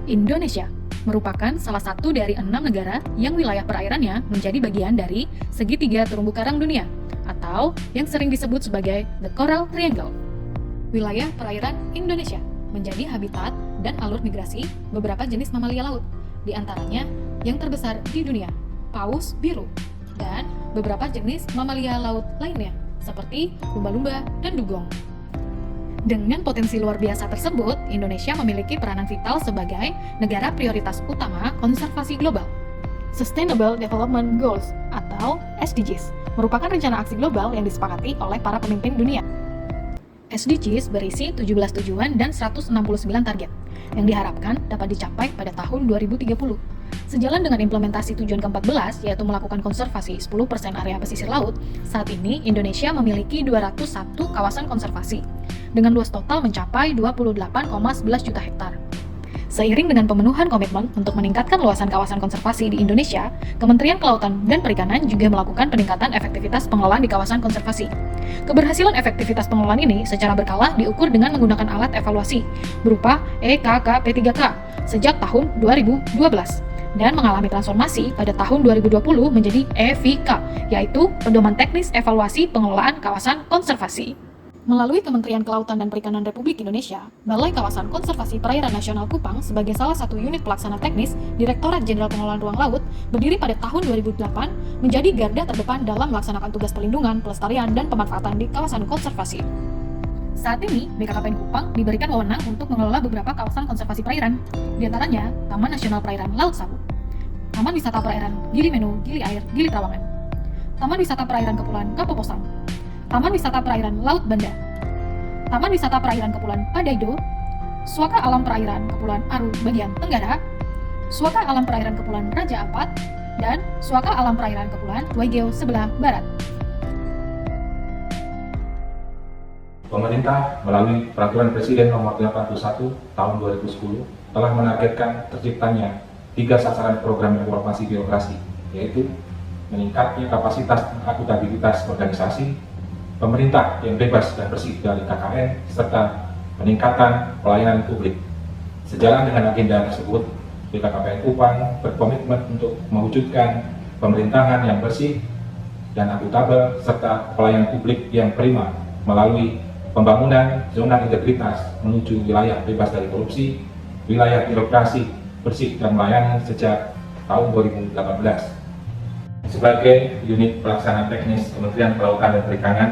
Indonesia merupakan salah satu dari 6 negara yang wilayah perairannya menjadi bagian dari segitiga terumbu karang dunia, atau yang sering disebut sebagai The Coral Triangle. Wilayah perairan Indonesia menjadi habitat dan alur migrasi beberapa jenis mamalia laut, di antaranya yang terbesar di dunia, paus biru, dan beberapa jenis mamalia laut lainnya, seperti lumba-lumba dan dugong. Dengan potensi luar biasa tersebut, Indonesia memiliki peranan vital sebagai negara prioritas utama konservasi global. Sustainable Development Goals atau SDGs merupakan rencana aksi global yang disepakati oleh para pemimpin dunia. SDGs berisi 17 tujuan dan 169 target yang diharapkan dapat dicapai pada tahun 2030. Sejalan dengan implementasi tujuan ke-14, yaitu melakukan konservasi 10% area pesisir laut, saat ini Indonesia memiliki 201 kawasan konservasi, dengan luas total mencapai 28,11 juta hektar. Seiring dengan pemenuhan komitmen untuk meningkatkan luasan kawasan konservasi di Indonesia, Kementerian Kelautan dan Perikanan juga melakukan peningkatan efektivitas pengelolaan di kawasan konservasi. Keberhasilan efektivitas pengelolaan ini secara berkala diukur dengan menggunakan alat evaluasi berupa EKKP3K sejak tahun 2012 dan mengalami transformasi pada tahun 2020 menjadi EVK, yaitu Pedoman Teknis Evaluasi Pengelolaan Kawasan Konservasi. Melalui Kementerian Kelautan dan Perikanan Republik Indonesia, Balai Kawasan Konservasi Perairan Nasional Kupang sebagai salah satu unit pelaksana teknis Direktorat Jenderal Pengelolaan Ruang Laut berdiri pada tahun 2008 menjadi garda terdepan dalam melaksanakan tugas pelindungan, pelestarian, dan pemanfaatan di kawasan konservasi. Saat ini, BKKPN Kupang diberikan wewenang untuk mengelola beberapa kawasan konservasi perairan, di antaranya Taman Nasional Perairan Laut Sabu, Taman Wisata Perairan Gili Menu, Gili Air, Gili Trawangan, Taman Wisata Perairan Kepulauan Kapoposang, Taman Wisata Perairan Laut Banda, Taman Wisata Perairan Kepulauan Padaido, Suaka Alam Perairan Kepulauan Aru bagian Tenggara, Suaka Alam Perairan Kepulauan Raja Ampat, dan Suaka Alam Perairan Kepulauan Waigeo sebelah barat. Pemerintah melalui Peraturan Presiden Nomor 81 Tahun 2010 telah menargetkan terciptanya 3 sasaran program reformasi birokrasi, yaitu meningkatnya kapasitas akuntabilitas organisasi, pemerintah yang bebas dan bersih dari KKN, serta peningkatan pelayanan publik. Sejalan dengan agenda tersebut, BKKPN Kupang berkomitmen untuk mewujudkan pemerintahan yang bersih dan akuntabel serta pelayanan publik yang prima melalui pembangunan zona integritas menuju wilayah bebas dari korupsi, wilayah birokrasi bersih dan melayani sejak tahun 2018. Sebagai unit pelaksana teknis Kementerian Kelautan dan Perikanan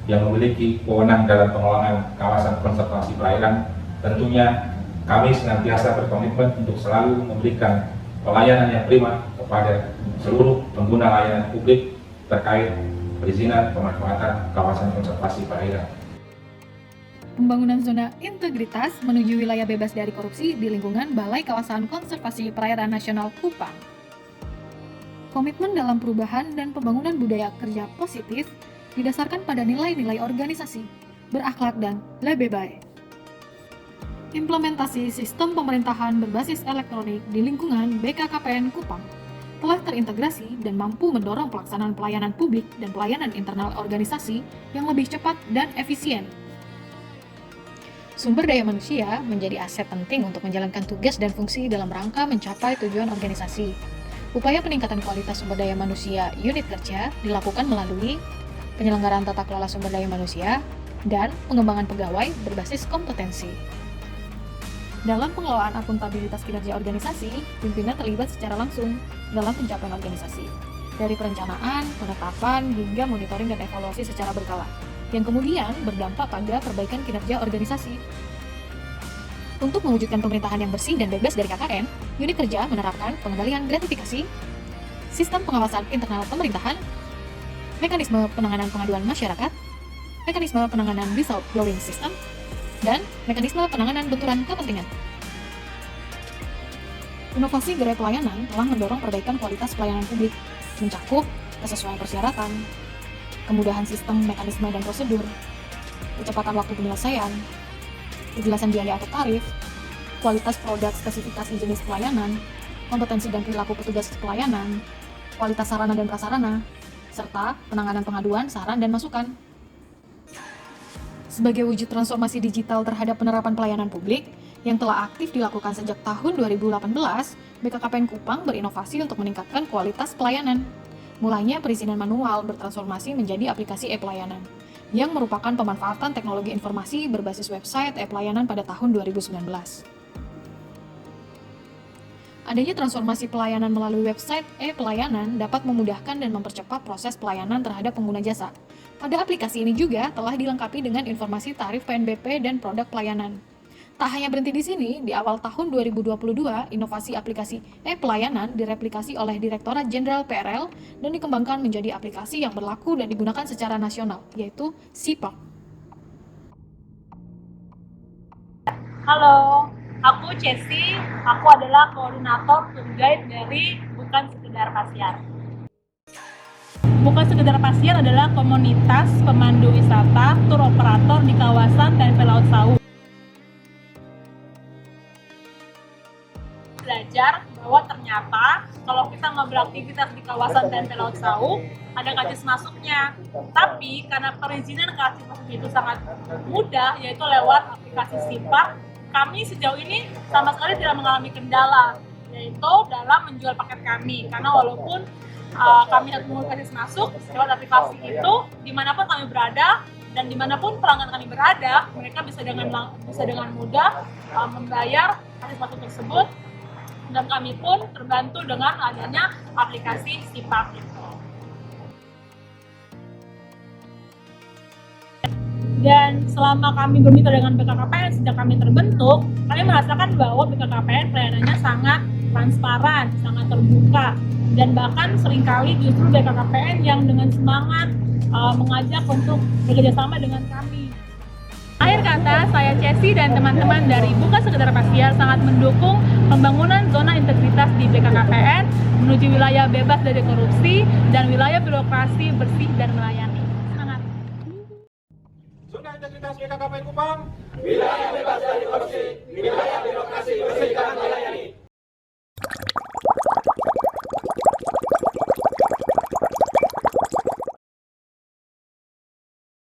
yang memiliki wewenang dalam pengelolaan kawasan konservasi perairan, tentunya kami senantiasa berkomitmen untuk selalu memberikan pelayanan yang prima kepada seluruh pengguna layanan publik terkait perizinan pemanfaatan kawasan konservasi perairan. Pembangunan zona integritas menuju wilayah bebas dari korupsi di lingkungan Balai Kawasan Konservasi Perairan Nasional Kupang. Komitmen dalam perubahan dan pembangunan budaya kerja positif didasarkan pada nilai-nilai organisasi, berakhlak, dan lebih baik. Implementasi sistem pemerintahan berbasis elektronik di lingkungan BKKPN Kupang telah terintegrasi dan mampu mendorong pelaksanaan pelayanan publik dan pelayanan internal organisasi yang lebih cepat dan efisien. Sumber daya manusia menjadi aset penting untuk menjalankan tugas dan fungsi dalam rangka mencapai tujuan organisasi. Upaya peningkatan kualitas sumber daya manusia unit kerja dilakukan melalui penyelenggaraan tata kelola sumber daya manusia dan pengembangan pegawai berbasis kompetensi. Dalam pengelolaan akuntabilitas kinerja organisasi, pimpinan terlibat secara langsung dalam pencapaian organisasi, dari perencanaan, penetapan, hingga monitoring dan evaluasi secara berkala, yang kemudian berdampak pada perbaikan kinerja organisasi. Untuk mewujudkan pemerintahan yang bersih dan bebas dari KKN, unit kerja menerapkan pengendalian gratifikasi, sistem pengawasan internal pemerintahan, mekanisme penanganan pengaduan masyarakat, mekanisme penanganan whistleblowing system, dan mekanisme penanganan benturan kepentingan. Inovasi gerai pelayanan telah mendorong perbaikan kualitas pelayanan publik, mencakup kesesuaian persyaratan, kemudahan sistem, mekanisme, dan prosedur, kecepatan waktu penyelesaian, kejelasan biaya atau tarif, kualitas produk, spesifikasi jenis pelayanan, kompetensi dan perilaku petugas pelayanan, kualitas sarana dan prasarana, serta penanganan pengaduan, saran, dan masukan. Sebagai wujud transformasi digital terhadap penerapan pelayanan publik, yang telah aktif dilakukan sejak tahun 2018, BKKPN Kupang berinovasi untuk meningkatkan kualitas pelayanan. Mulainya perizinan manual bertransformasi menjadi aplikasi e-pelayanan, yang merupakan pemanfaatan teknologi informasi berbasis website e-pelayanan pada tahun 2019. Adanya transformasi pelayanan melalui website e-pelayanan dapat memudahkan dan mempercepat proses pelayanan terhadap pengguna jasa. Pada aplikasi ini juga telah dilengkapi dengan informasi tarif PNBP dan produk pelayanan. Tak hanya berhenti di sini, di awal tahun 2022, inovasi aplikasi e-pelayanan direplikasi oleh Direktorat Jenderal PRL dan dikembangkan menjadi aplikasi yang berlaku dan digunakan secara nasional, yaitu SIPAK. Halo, aku Cesi, aku adalah koordinator tour guide dari Bukan Sekedar Pasiar. Bukan Sekedar Pasiar adalah komunitas pemandu wisata tur operator di kawasan Tempe Laut Sawu. Belajar bahwa ternyata kalau kita mau beraktivitas di kawasan Tempe Laut Sawu ada karcis masuknya, tapi karena perizinan karcis masuknya itu sangat mudah, yaitu lewat aplikasi SIPAK, kami sejauh ini sama sekali tidak mengalami kendala, yaitu dalam menjual paket kami, karena walaupun kami harus mengurus karcis masuk lewat aplikasi itu, dimanapun kami berada dan dimanapun pelanggan kami berada, mereka bisa dengan mudah membayar karcis masuk tersebut. Dan kami pun terbantu dengan adanya aplikasi SIPAK itu. Dan selama kami bermitra dengan BKKPN sejak kami terbentuk, kami merasakan bahwa BKKPN pelayanannya sangat transparan, sangat terbuka, dan bahkan seringkali justru BKKPN yang dengan semangat mengajak untuk bekerjasama dengan kami. Akhir kata, saya Cesi dan teman-teman dari Bukan Sekedar Pasiar sangat mendukung pembangunan zona integritas di BKKPN menuju wilayah bebas dari korupsi dan wilayah birokrasi bersih dan melayani. Semangat! Zona integritas BKKPN Kupang, wilayah bebas dari korupsi, wilayah birokrasi bersih dan